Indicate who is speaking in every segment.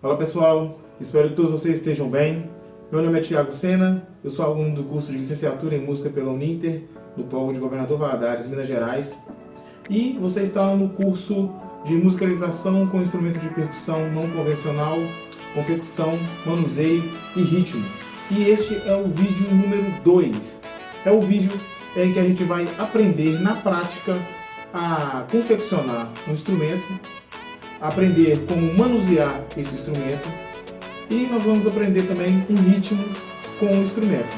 Speaker 1: Olá pessoal, espero que todos vocês estejam bem. Meu nome é Thiago Sena, eu sou aluno do curso de Licenciatura em Música pela Uninter, do Polo de Governador Valadares, Minas Gerais. E você está no curso de musicalização com instrumentos de percussão não convencional, confecção, manuseio e ritmo. E este é o vídeo número 2. É o vídeo em que a gente vai aprender na prática a confeccionar um instrumento, aprender como manusear esse instrumento e nós vamos aprender também um ritmo com o instrumento.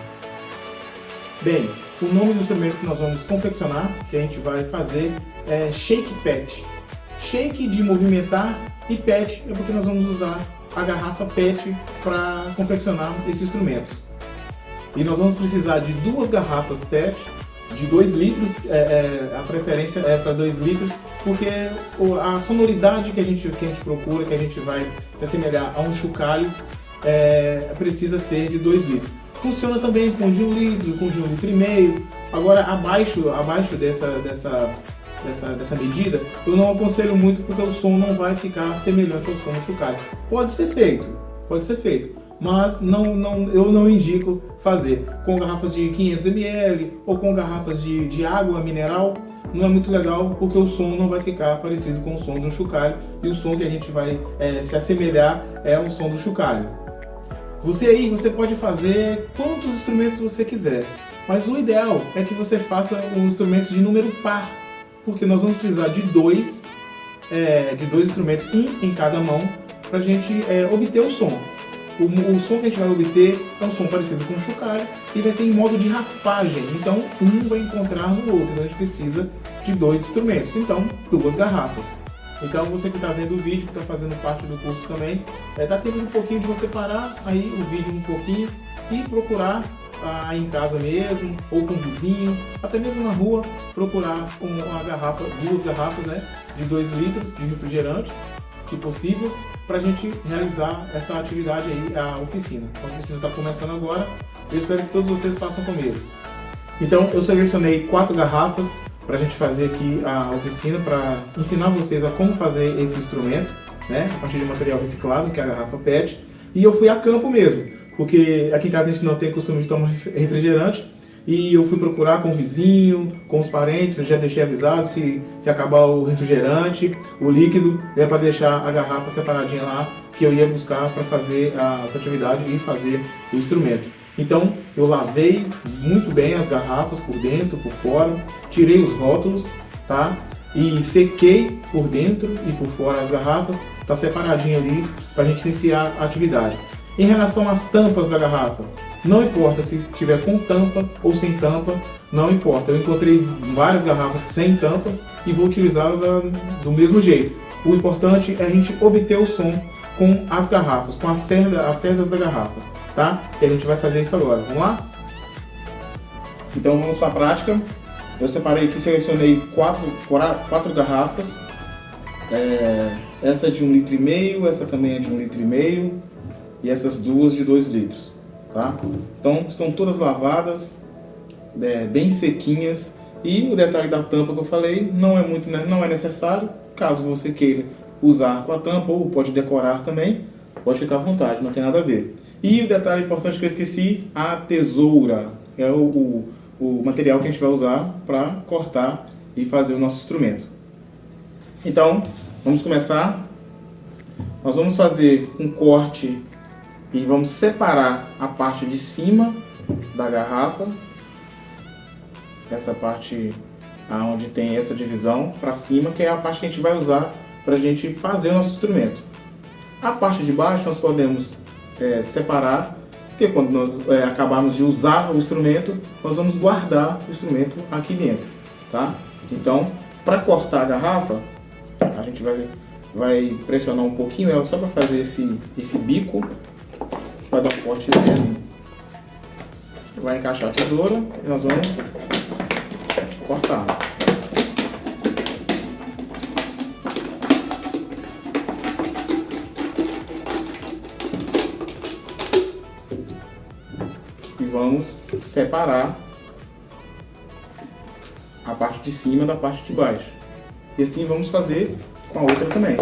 Speaker 1: Bem, o nome do instrumento que nós vamos confeccionar, que a gente vai fazer, é shake PET. Shake de movimentar e PET é porque nós vamos usar a garrafa PET para confeccionar esse instrumento. E nós vamos precisar de 2 garrafas PET de 2 litros, a preferência é para 2 litros, porque a sonoridade que a gente procura, que a gente vai se assemelhar a um chocalho, precisa ser de 2 litros. Funciona também com de 1 litro, com de 1,5 litro. Agora, abaixo dessa medida, eu não aconselho muito porque o som não vai ficar semelhante ao som do chocalho. Pode ser feito, mas eu não indico fazer com garrafas de 500 ml ou com garrafas de água mineral. Não é muito legal porque o som não vai ficar parecido com o som do chocalho e o som que a gente vai se assemelhar é o som do chocalho. Você pode fazer quantos instrumentos você quiser, mas o ideal é que você faça um instrumento de número par, porque nós vamos precisar de dois instrumentos, um em cada mão, para a gente obter o som. O som que a gente vai obter é um som parecido com o chocalho e vai ser em modo de raspagem, então um vai encontrar no outro, então a gente precisa de 2 instrumentos, então 2 garrafas. Então você que está vendo o vídeo, que está fazendo parte do curso também, dá tempo um pouquinho de você parar aí o vídeo um pouquinho e procurar em casa mesmo, ou com o vizinho, até mesmo na rua, procurar uma garrafa, 2 garrafas, né, de 2 litros de refrigerante, se possível, para a gente realizar essa atividade aí, a oficina. A oficina está começando agora, eu espero que todos vocês façam comigo. Então eu selecionei 4 garrafas para a gente fazer aqui a oficina, para ensinar vocês a como fazer esse instrumento, né, a partir de material reciclável, que é a garrafa PET, e eu fui a campo mesmo, porque aqui em casa a gente não tem costume de tomar refrigerante, e eu fui procurar com o vizinho, com os parentes, eu já deixei avisado se acabar o refrigerante, o líquido, é para deixar a garrafa separadinha lá, que eu ia buscar para fazer essa atividade e fazer o instrumento. Então eu lavei muito bem as garrafas por dentro, por fora, tirei os rótulos, tá? E sequei por dentro e por fora as garrafas, tá separadinho ali para a gente iniciar a atividade. Em relação às tampas da garrafa, não importa se tiver com tampa ou sem tampa, não importa. Eu encontrei várias garrafas sem tampa e vou utilizá-las do mesmo jeito. O importante é a gente obter o som com as garrafas, com as cerdas da garrafa, tá? E a gente vai fazer isso agora. Vamos lá? Então vamos para a prática. Eu separei aqui, selecionei 4 garrafas. Essa é de 1,5 litro, essa também é de 1,5 litro e essas duas de 2 litros. Tá? Então estão todas lavadas, bem sequinhas, e o detalhe da tampa que eu falei não é necessário. Caso você queira usar com a tampa ou pode decorar também, pode ficar à vontade, não tem nada a ver. E o detalhe importante que eu esqueci, a tesoura é o material que a gente vai usar para cortar e fazer o nosso instrumento. Então vamos começar. Nós vamos fazer um corte e vamos separar a parte de cima da garrafa, essa parte onde tem essa divisão para cima, que é a parte que a gente vai usar para a gente fazer o nosso instrumento. A parte de baixo nós podemos separar, porque quando nós acabarmos de usar o instrumento, nós vamos guardar o instrumento aqui dentro, tá? Então, para cortar a garrafa, a gente vai pressionar um pouquinho, só para fazer esse bico. Vai dar um corte nele, vai encaixar a tesoura e nós vamos cortar. E vamos separar a parte de cima da parte de baixo. E assim vamos fazer com a outra também.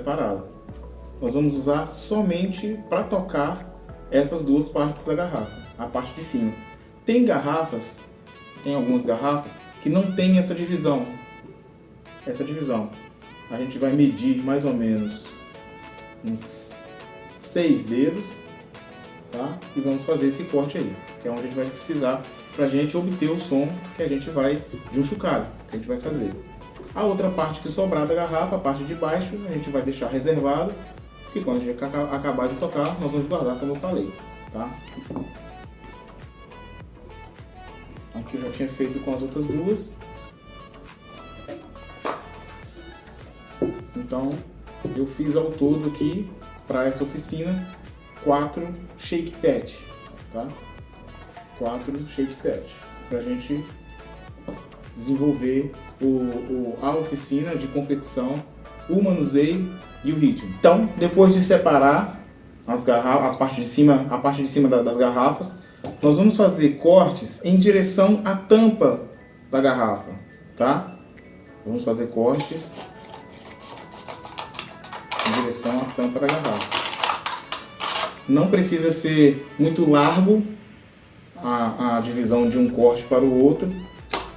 Speaker 1: separado. Nós vamos usar somente para tocar essas duas partes da garrafa, a parte de cima. Tem algumas garrafas que não tem essa divisão. A gente vai medir mais ou menos uns 6 dedos, tá? E vamos fazer esse corte aí, que é onde a gente vai precisar para a gente obter o som que a gente vai, de um chocalho, que a gente vai fazer. A outra parte que sobrar da garrafa, a parte de baixo, a gente vai deixar reservado, porque quando a gente acabar de tocar, nós vamos guardar como eu falei, tá? Aqui eu já tinha feito com as outras duas. Então, eu fiz ao todo aqui, para essa oficina, 4 shake patch, tá? 4 shake patch, para a gente desenvolver a oficina de confecção, o manuseio e o ritmo. Então, depois de separar a parte de cima das garrafas, nós vamos fazer cortes em direção à tampa da garrafa, tá? Vamos fazer cortes em direção à tampa da garrafa. Não precisa ser muito largo a divisão de um corte para o outro,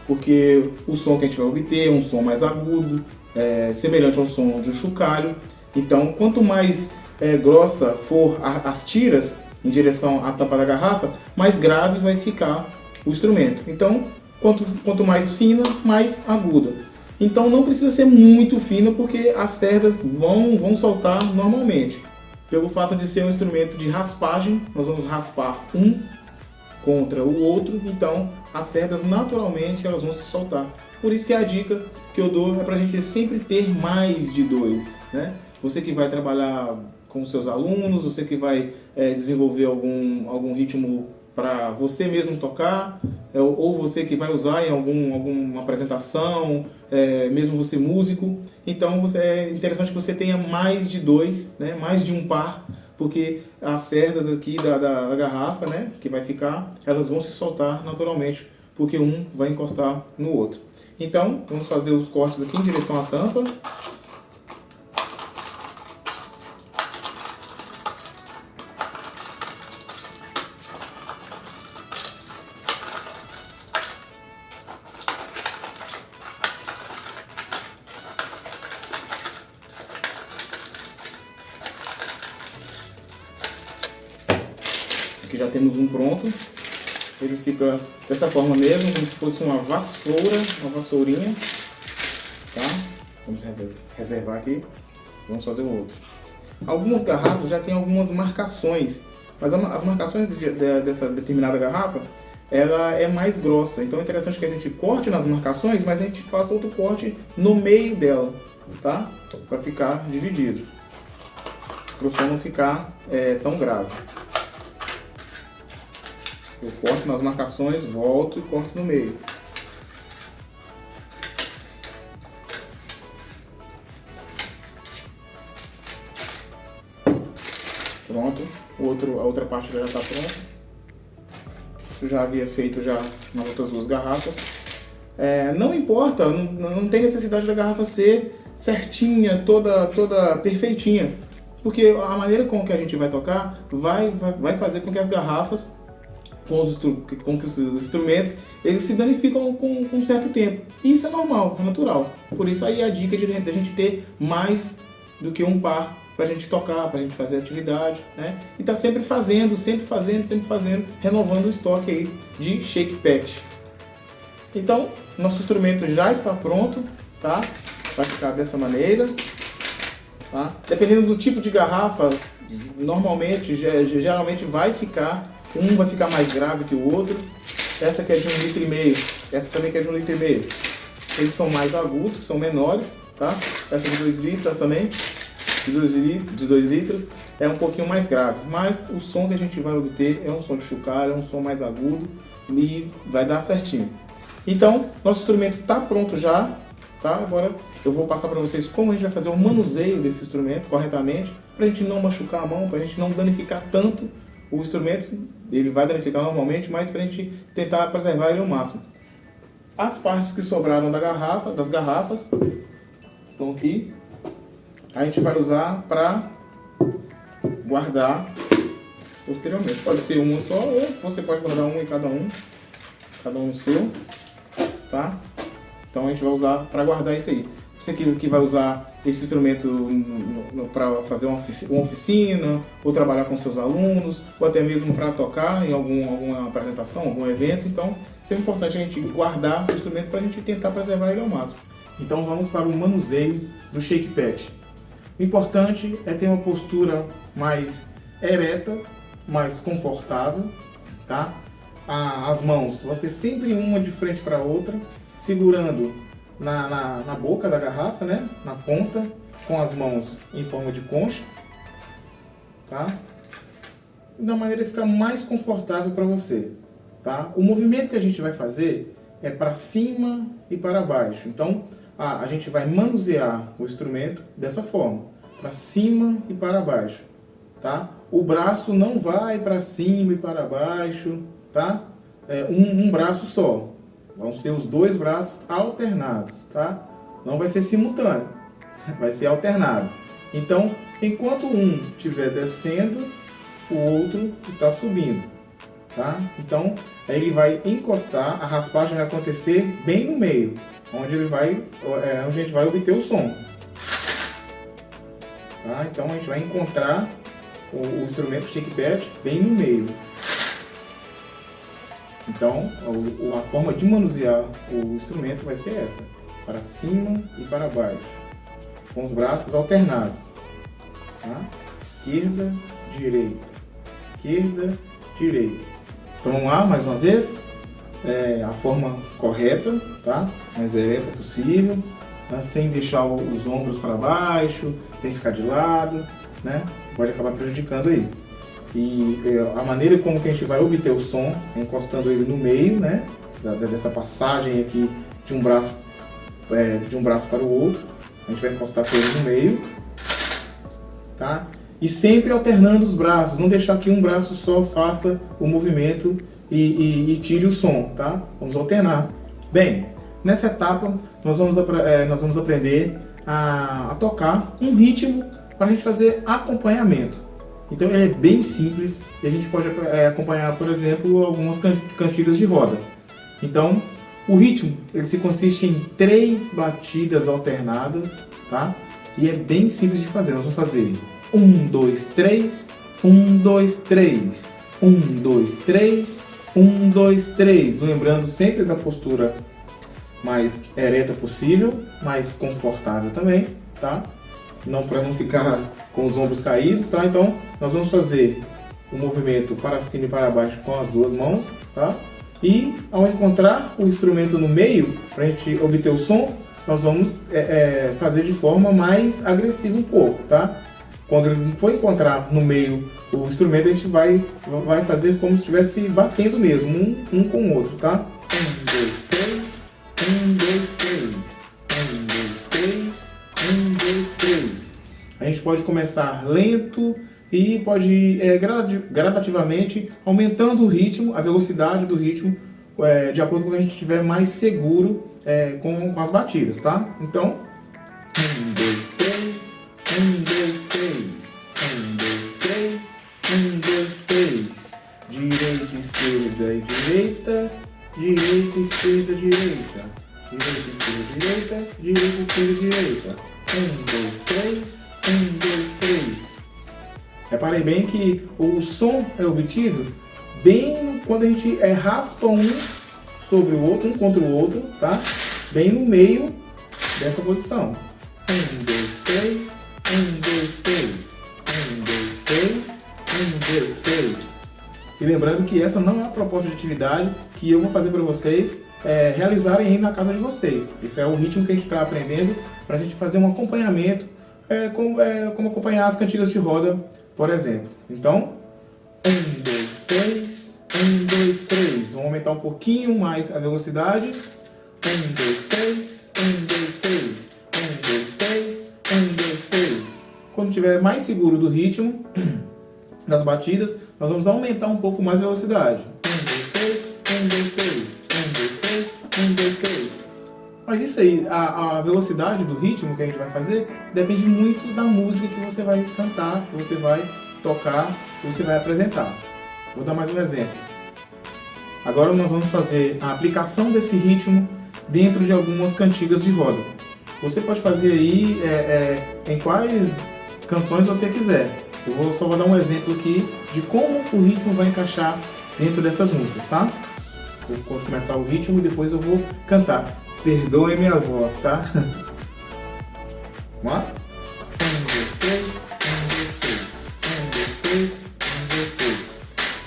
Speaker 1: porque o som que a gente vai obter é um som mais agudo, semelhante ao som de um chocalho. Então, quanto mais grossa for as tiras em direção à tampa da garrafa, mais grave vai ficar o instrumento. Então, quanto mais fina, mais aguda. Então, não precisa ser muito fina, porque as cerdas vão soltar normalmente. Pelo fato de ser um instrumento de raspagem, nós vamos raspar um contra o outro, então as cerdas naturalmente elas vão se soltar. Por isso que a dica que eu dou é para a gente sempre ter mais de 2, né? Você que vai trabalhar com seus alunos, você que vai desenvolver algum ritmo para você mesmo tocar, ou você que vai usar em alguma apresentação, mesmo você músico. Então é interessante que você tenha mais de 2, né? Mais de um par, porque as cerdas aqui da garrafa, né, que vai ficar, elas vão se soltar naturalmente, porque um vai encostar no outro. Então, vamos fazer os cortes aqui em direção à tampa. Aqui já temos um pronto. Ele fica dessa forma mesmo, como se fosse uma vassourinha, tá? Vamos reservar aqui. Vamos fazer o outro. Algumas garrafas já tem algumas marcações, mas as marcações dessa determinada garrafa, ela é mais grossa. Então é interessante que a gente corte nas marcações, mas a gente faça outro corte no meio dela, tá? Para ficar dividido, para o som não ficar tão grave. Eu corto nas marcações, volto e corto no meio. Pronto. A outra parte já está pronta. Eu já havia feito já nas outras duas garrafas. Não importa, não tem necessidade da garrafa ser certinha, toda perfeitinha. Porque a maneira com que a gente vai tocar vai fazer com que as garrafas, com os instrumentos, eles se danificam com um certo tempo. E isso é normal, é natural. Por isso aí a dica de a gente ter mais do que um par para a gente tocar, para a gente fazer atividade, né? E tá sempre fazendo, renovando o estoque aí de shake patch. Então, nosso instrumento já está pronto, tá? Vai ficar dessa maneira, tá? Dependendo do tipo de garrafa, normalmente, geralmente vai ficar mais grave que o outro. Essa aqui é de 1,5 litro, essa também que é de 1,5 litro. Eles são mais agudos, são menores, tá? Essa de 2 litros, essa também de 2 litros, é um pouquinho mais grave. Mas o som que a gente vai obter é um som de chocalho, é um som mais agudo e vai dar certinho. Então, nosso instrumento está pronto já, tá? Agora eu vou passar para vocês como a gente vai fazer o manuseio desse instrumento corretamente, para a gente não machucar a mão, para a gente não danificar tanto o instrumento. Ele vai danificar normalmente, mas para a gente tentar preservar ele ao máximo. As partes que sobraram das garrafas estão aqui. a gente vai usar para guardar posteriormente. Pode ser uma só, ou você pode guardar um em cada um no seu, tá? Então a gente vai usar para guardar isso aí. Você que vai usar esse instrumento para fazer uma oficina, ou trabalhar com seus alunos, ou até mesmo para tocar em alguma apresentação, algum evento. Então, é importante a gente guardar o instrumento para a gente tentar preservar ele ao máximo. Então, vamos para o manuseio do shake pad. O importante é ter uma postura mais ereta, mais confortável, tá? As mãos, você sempre uma de frente para a outra, segurando na boca da garrafa, né? Na ponta, com as mãos em forma de concha, tá? Da maneira que ficar mais confortável para você, tá? O movimento que a gente vai fazer é para cima e para baixo. Então, a gente vai manusear o instrumento dessa forma, para cima e para baixo, tá? O braço não vai para cima e para baixo, tá? É um braço só. Vão ser os dois braços alternados, tá? Não vai ser simultâneo, vai ser alternado. Então, enquanto um estiver descendo, o outro está subindo, tá? Então, aí ele vai encostar, a raspagem vai acontecer bem no meio, onde a gente vai obter o som. Tá? Então, a gente vai encontrar o instrumento shake pad bem no meio. Então, a forma de manusear o instrumento vai ser essa, para cima e para baixo, com os braços alternados, tá? Esquerda, direita, esquerda, direita. Então vamos lá, mais uma vez, a forma correta, tá? Mais ereta possível, né? Sem deixar os ombros para baixo, sem ficar de lado, né? Pode acabar prejudicando aí. E a maneira como que a gente vai obter o som é encostando ele no meio, né, dessa passagem aqui de um braço para o outro. A gente vai encostar com ele no meio, tá? E sempre alternando os braços, não deixar que um braço só faça o movimento e tire o som, tá? Vamos alternar. Bem, nessa etapa nós vamos aprender a tocar um ritmo para a gente fazer acompanhamento. Então ele é bem simples e a gente pode acompanhar, por exemplo, algumas cantigas de roda. Então, o ritmo ele se consiste em 3 batidas alternadas, tá? E é bem simples de fazer. Nós vamos fazer 1, 2, 3, 1, 2, 3, 1, 2, 3, 1, 2, 3. Lembrando sempre da postura mais ereta possível, mais confortável também, tá? Para não ficar com os ombros caídos, tá? Então, nós vamos fazer o movimento para cima e para baixo com as duas mãos, tá? E, ao encontrar o instrumento no meio, para a gente obter o som, nós vamos fazer de forma mais agressiva um pouco, tá? Quando ele for encontrar no meio o instrumento, a gente vai fazer como se estivesse batendo mesmo, um com o outro, tá? 1, 2, 3, 1, 2, 3, 1, 2, 3, 1, 2, 3. A gente pode começar lento e pode ir gradativamente aumentando o ritmo, a velocidade do ritmo, de acordo com o que a gente estiver mais seguro com as batidas, tá? Então, 1, 2, 3, 1, 2, 3, 1, 2, 3, 1, 2, 3. Direita, esquerda e direita, direita, esquerda, direita, direita, esquerda, direita, direita, esquerda, direita. 1, 2, 3. 1, 2, 3. Reparem bem que o som é obtido bem quando a gente raspa um sobre o outro, um contra o outro, tá? Bem no meio dessa posição. 1, 2, 3, 1, 2, 3, 1, 2, 3, 1, 2, 3. E lembrando que essa não é a proposta de atividade que eu vou fazer para vocês realizarem aí na casa de vocês. Esse é o ritmo que a gente está aprendendo para a gente fazer um acompanhamento, como acompanhar as cantigas de roda, por exemplo. Então, 1, 2, 3, 1, 2, 3. Vamos aumentar um pouquinho mais a velocidade. 1, 2, 3, 1, 2, 3, 1, 2, 3, 1, 2, 3. Quando estiver mais seguro do ritmo das batidas, nós vamos aumentar um pouco mais a velocidade. 1, 2, 3, 1, 2, 3, 1, 2, 3, 1, 2, 3. Mas isso aí, a velocidade do ritmo que a gente vai fazer depende muito da música que você vai cantar, que você vai tocar, que você vai apresentar. Vou dar mais um exemplo. Agora nós vamos fazer a aplicação desse ritmo dentro de algumas cantigas de roda. Você pode fazer aí em quais canções você quiser. Eu só vou dar um exemplo aqui de como o ritmo vai encaixar dentro dessas músicas, tá? Vou começar o ritmo e depois eu vou cantar. Perdoe minha voz, tá? Vamos lá? 1, 2, 3, 1, 2, 3, 1, 2, 3, 1, 2, 3.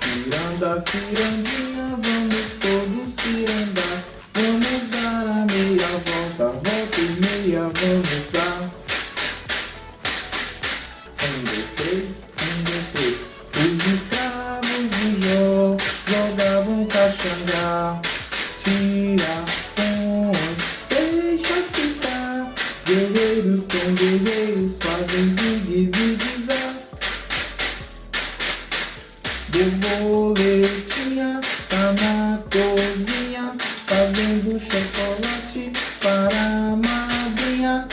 Speaker 1: Ciranda, cirandinha, vamos todos cirandar. Vamos dar a meia volta, volta e meia, vamos dar. 1, 2, 3, 1, 2, 3. Os escravos de Jó jogavam caxangá. Tira, põe, deixa ficar. Guerreiros com guerreiros fazem zigue-zigue-zá. Borboletinha tá na cozinha, fazendo chocolate para a madrinha.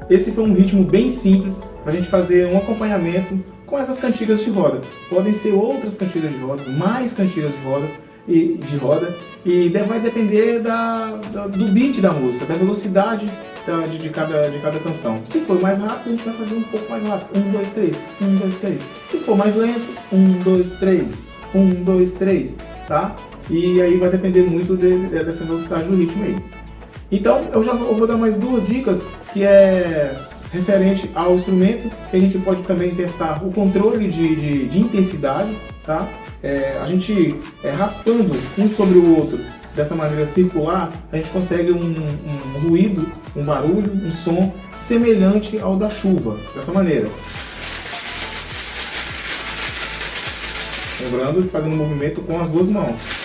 Speaker 1: Esse foi um ritmo bem simples para a gente fazer um acompanhamento com essas cantigas de roda. Podem ser outras cantigas de rodas, mais cantigas de roda, e vai depender do beat da música, da velocidade de cada canção. Se for mais rápido, a gente vai fazer um pouco mais rápido. 1, 2, 3, 1, 2, 3. Se for mais lento, 1, 2, 3, 1, 2, 3, tá? E aí vai depender muito dessa velocidade do ritmo aí. Então, eu vou dar mais duas dicas, que é referente ao instrumento, que a gente pode também testar o controle de intensidade, tá? A gente raspando um sobre o outro dessa maneira circular, a gente consegue um ruído, um barulho, um som semelhante ao da chuva, dessa maneira. Lembrando que fazendo o movimento com as duas mãos.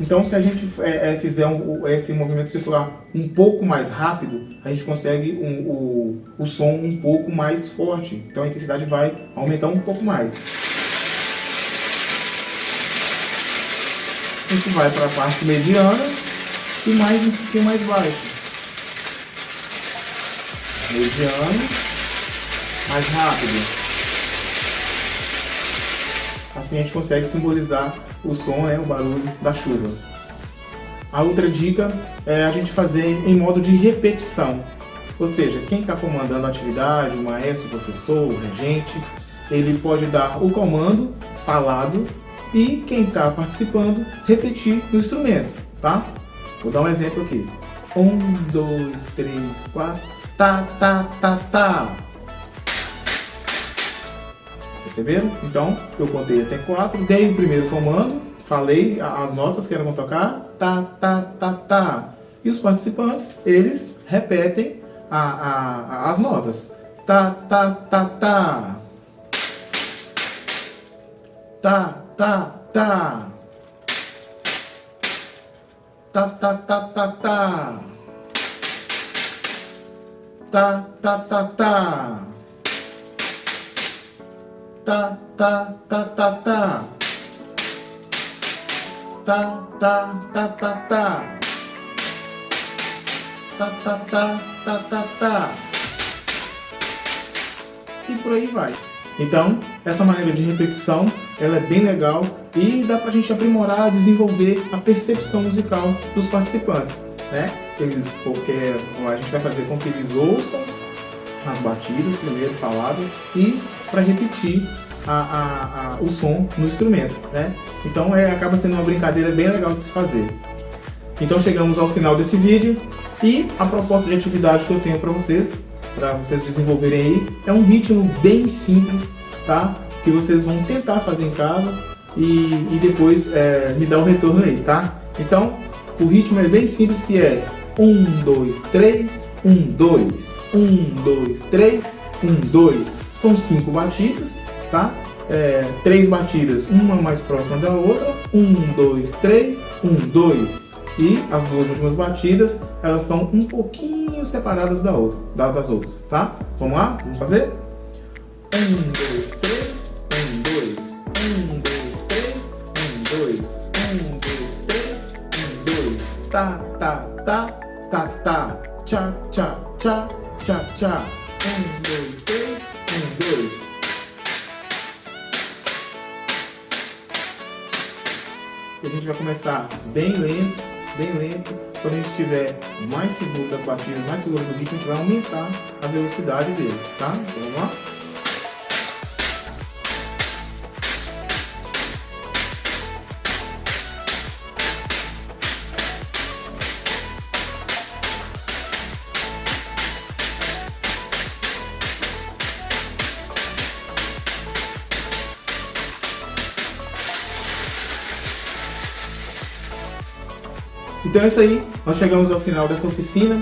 Speaker 1: Então, se a gente fizer esse movimento circular um pouco mais rápido, a gente consegue o som um pouco mais forte. Então, a intensidade vai aumentar um pouco mais. A gente vai para a parte mediana e mais um pouquinho mais baixo. Mediano, mais rápido. Assim a gente consegue simbolizar o som, o barulho da chuva. A outra dica é a gente fazer em modo de repetição. Ou seja, quem está comandando a atividade, o maestro, o professor, o regente, ele pode dar o comando falado e quem está participando repetir no instrumento, tá? Vou dar um exemplo aqui. 1, 2, 3, 4, tá, tá, tá, tá. Perceberam? Então, eu contei até 4, dei o primeiro comando, falei as notas que eram para tocar, tá, tá, tá, tá. E os participantes, eles repetem as notas. Tá, tá, tá, tá. Tá, tá, tá. Tá, tá, tá, tá, tá. Tá, tá, tá, tá. Tá, tá, tá, tá, tá. Tá, tá, tá, tá, tá. Tá, tá, tá, tá, tá, tá. E por aí vai. Então, essa maneira de repetição, ela é bem legal e dá pra gente aprimorar, desenvolver a percepção musical dos participantes, né? Porque a gente vai fazer com que eles ouçam as batidas primeiro faladas e para repetir o som no instrumento, né? Então acaba sendo uma brincadeira bem legal de se fazer. Então chegamos ao final desse vídeo e a proposta de atividade que eu tenho para vocês desenvolverem aí é um ritmo bem simples, tá? Que vocês vão tentar fazer em casa e depois me dar o retorno aí, tá? Então o ritmo é bem simples, que é 1, 2, 3, 1, 2, 1, 2, 3, 1, 2. São 5 batidas, tá? 3 batidas, uma mais próxima da outra. 1, 2, 3, 1, 2. E as duas últimas batidas, elas são um pouquinho separadas das outras, tá? Vamos lá? Vamos fazer? 1, 2, 3, 1, 2, 1, tá, tá, tá, tá, tá, tchá, tchá, tchá, tchá, tchá. 1, 2, 3, 1, 2. E a gente vai começar bem lento, bem lento. Quando a gente estiver mais seguro das batidas, mais seguro do ritmo, a gente vai aumentar a velocidade dele, tá? Então, vamos lá? Então é isso aí, nós chegamos ao final dessa oficina.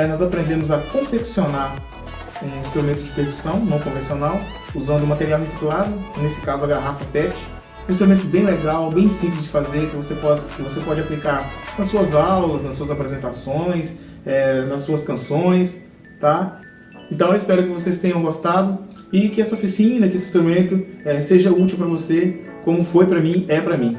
Speaker 1: Nós aprendemos a confeccionar um instrumento de percussão não convencional, usando material reciclado, nesse caso a garrafa PET. Um instrumento bem legal, bem simples de fazer, que você pode aplicar nas suas aulas, nas suas apresentações, nas suas canções, tá? Então eu espero que vocês tenham gostado e que essa oficina, que esse instrumento seja útil para você, como foi para mim, é para mim.